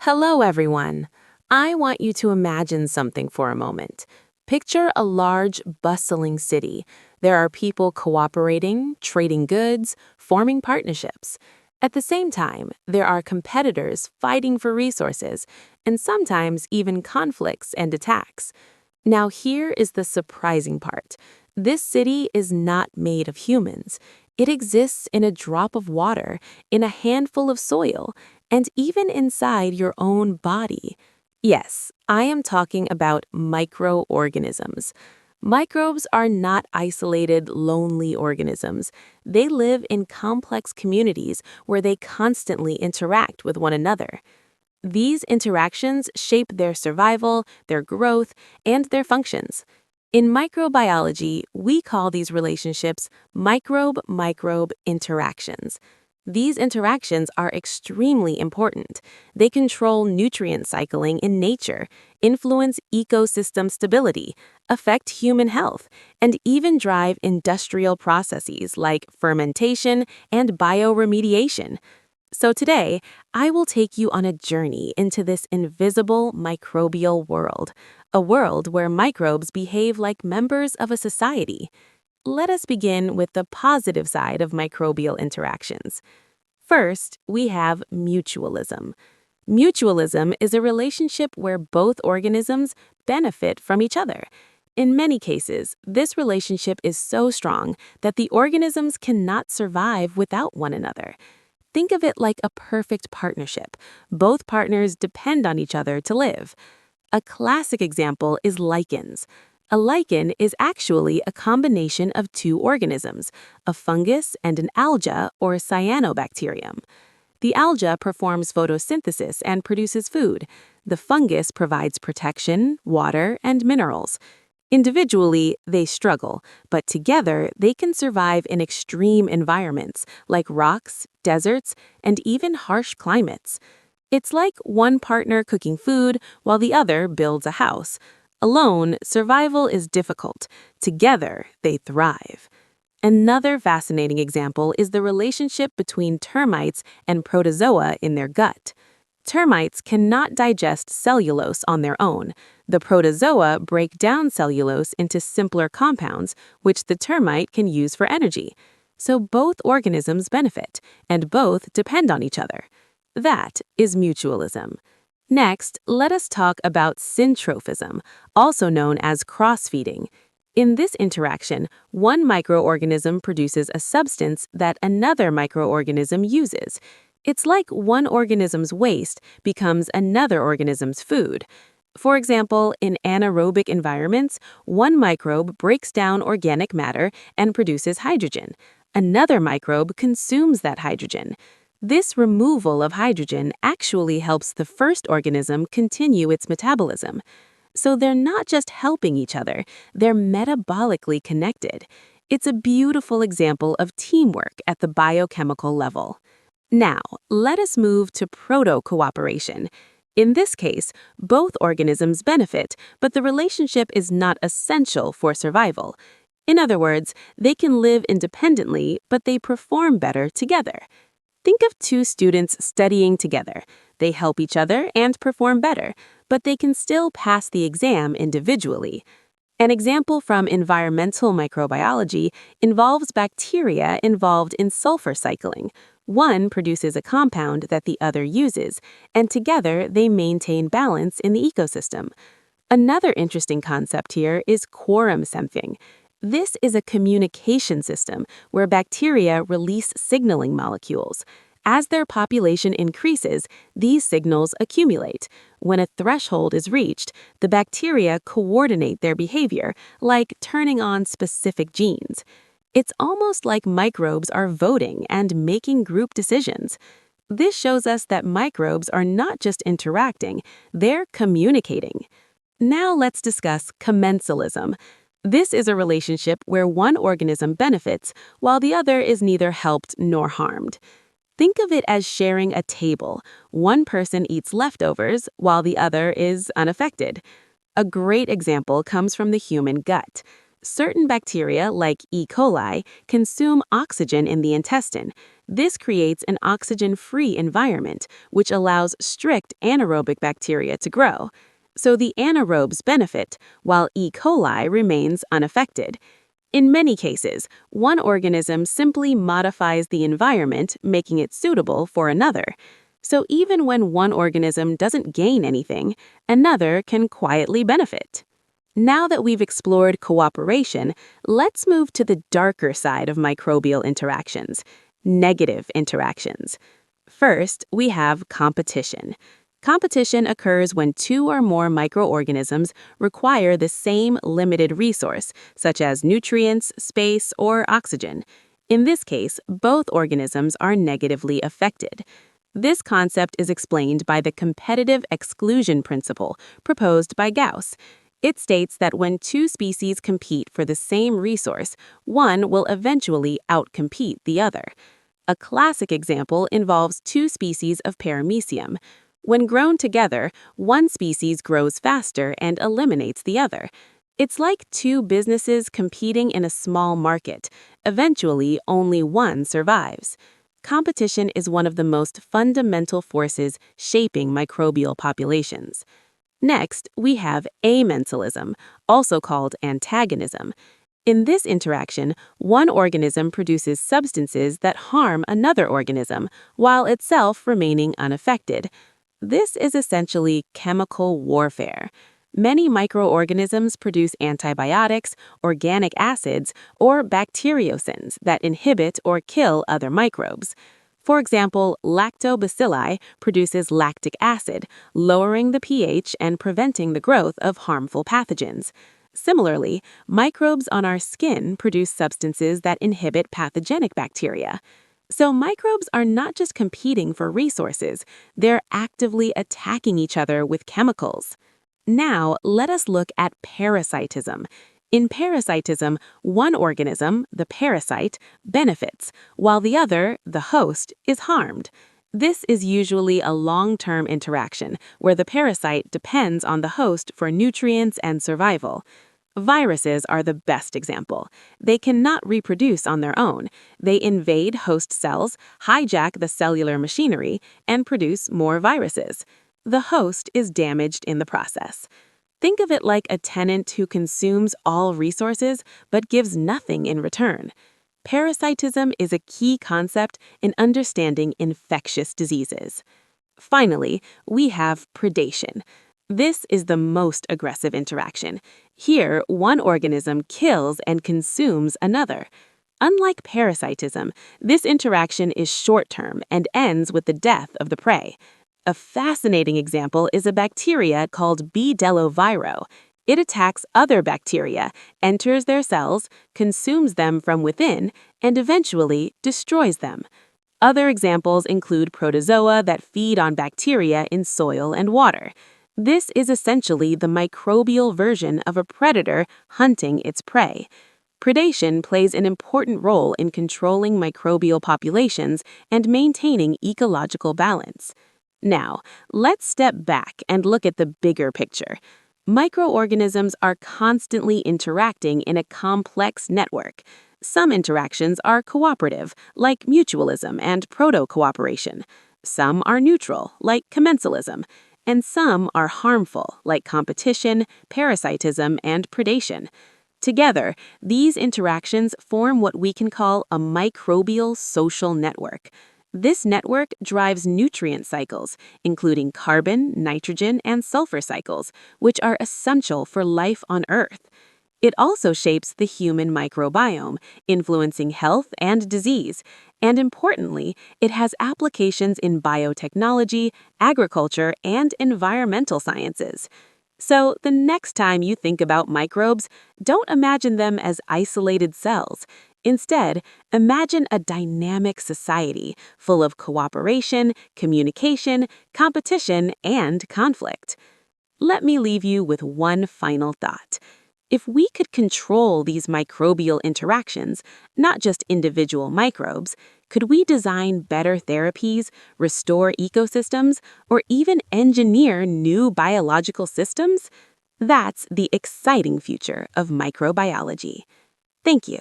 Hello, everyone. I want you to imagine something for a moment. Picture a large, bustling city. There are people cooperating, trading goods, forming partnerships. At the same time, there are competitors fighting for resources, and sometimes even conflicts and attacks. Now, here is the surprising part. This city is not made of humans. It exists in a drop of water, in a handful of soil, and even inside your own body. Yes, I am talking about microorganisms. Microbes are not isolated, lonely organisms. They live in complex communities where they constantly interact with one another. These interactions shape their survival, their growth, and their functions. In microbiology, we call these relationships microbe-microbe interactions. These interactions are extremely important. They control nutrient cycling in nature, influence ecosystem stability, affect human health, and even drive industrial processes like fermentation and bioremediation. So today, I will take you on a journey into this invisible microbial world, a world where microbes behave like members of a society. Let us begin with the positive side of microbial interactions. First, we have mutualism. Mutualism is a relationship where both organisms benefit from each other. In many cases, this relationship is so strong that the organisms cannot survive without one another. Think of it like a perfect partnership. Both partners depend on each other to live. A classic example is lichens. A lichen is actually a combination of two organisms, a fungus and an alga or cyanobacterium. The alga performs photosynthesis and produces food. The fungus provides protection, water, and minerals. Individually, they struggle, but together they can survive in extreme environments like rocks, deserts, and even harsh climates. It's like one partner cooking food while the other builds a house. Alone, survival is difficult. Together, they thrive. Another fascinating example is the relationship between termites and protozoa in their gut. Termites cannot digest cellulose on their own. The protozoa break down cellulose into simpler compounds, which the termite can use for energy. So both organisms benefit, and both depend on each other. That is mutualism. Next, let us talk about syntrophism, also known as cross-feeding. In this interaction, one microorganism produces a substance that another microorganism uses. It's like one organism's waste becomes another organism's food. For example, in anaerobic environments, one microbe breaks down organic matter and produces hydrogen. Another microbe consumes that hydrogen. This removal of hydrogen actually helps the first organism continue its metabolism. So they're not just helping each other, they're metabolically connected. It's a beautiful example of teamwork at the biochemical level. Now, let us move to protocooperation. In this case, both organisms benefit, but the relationship is not essential for survival. In other words, they can live independently, but they perform better together. Think of two students studying together. They help each other and perform better, but they can still pass the exam individually. An example from environmental microbiology involves bacteria involved in sulfur cycling. One produces a compound that the other uses, and together they maintain balance in the ecosystem. Another interesting concept here is quorum sensing. This is a communication system where bacteria release signaling molecules. As their population increases, these signals accumulate. When a threshold is reached, the bacteria coordinate their behavior, like turning on specific genes. It's almost like microbes are voting and making group decisions. This shows us that microbes are not just interacting, they're communicating. Now let's discuss commensalism. This is a relationship where one organism benefits while the other is neither helped nor harmed. Think of it as sharing a table. One person eats leftovers while the other is unaffected. A great example comes from the human gut. Certain bacteria, like E. coli, consume oxygen in the intestine. This creates an oxygen-free environment, which allows strict anaerobic bacteria to grow. So the anaerobes benefit, while E. coli remains unaffected. In many cases, one organism simply modifies the environment, making it suitable for another. So even when one organism doesn't gain anything, another can quietly benefit. Now that we've explored cooperation, let's move to the darker side of microbial interactions, negative interactions. First, we have competition. Competition occurs when two or more microorganisms require the same limited resource, such as nutrients, space, or oxygen. In this case, both organisms are negatively affected. This concept is explained by the competitive exclusion principle proposed by Gause. It states that when two species compete for the same resource, one will eventually outcompete the other. A classic example involves two species of paramecium. When grown together, one species grows faster and eliminates the other. It's like two businesses competing in a small market. Eventually, only one survives. Competition is one of the most fundamental forces shaping microbial populations. Next, we have amensalism, also called antagonism. In this interaction, one organism produces substances that harm another organism, while itself remaining unaffected. This is essentially chemical warfare. Many microorganisms produce antibiotics, organic acids, or bacteriocins that inhibit or kill other microbes. For example, lactobacilli produces lactic acid, lowering the pH and preventing the growth of harmful pathogens. Similarly, microbes on our skin produce substances that inhibit pathogenic bacteria. So microbes are not just competing for resources, they're actively attacking each other with chemicals. Now, let us look at parasitism. In parasitism, one organism, the parasite, benefits, while the other, the host, is harmed. This is usually a long-term interaction where the parasite depends on the host for nutrients and survival. Viruses are the best example. They cannot reproduce on their own. They invade host cells, hijack the cellular machinery, and produce more viruses. The host is damaged in the process. Think of it like a tenant who consumes all resources but gives nothing in return. Parasitism is a key concept in understanding infectious diseases. Finally, we have predation. This is the most aggressive interaction. Here, one organism kills and consumes another. Unlike parasitism, this interaction is short-term and ends with the death of the prey. A fascinating example is a bacteria called Bdellovibrio. It attacks other bacteria, enters their cells, consumes them from within, and eventually destroys them. Other examples include protozoa that feed on bacteria in soil and water. This is essentially the microbial version of a predator hunting its prey. Predation plays an important role in controlling microbial populations and maintaining ecological balance. Now, let's step back and look at the bigger picture. Microorganisms are constantly interacting in a complex network. Some interactions are cooperative, like mutualism and protocooperation. Some are neutral, like commensalism. And some are harmful, like competition, parasitism, and predation. Together, these interactions form what we can call a microbial social network. This network drives nutrient cycles, including carbon, nitrogen, and sulfur cycles, which are essential for life on Earth. It also shapes the human microbiome, influencing health and disease. And importantly, it has applications in biotechnology, agriculture, and environmental sciences. So the next time you think about microbes, don't imagine them as isolated cells. Instead, imagine a dynamic society full of cooperation, communication, competition, and conflict. Let me leave you with one final thought. If we could control these microbial interactions, not just individual microbes, could we design better therapies, restore ecosystems, or even engineer new biological systems? That's the exciting future of microbiology. Thank you.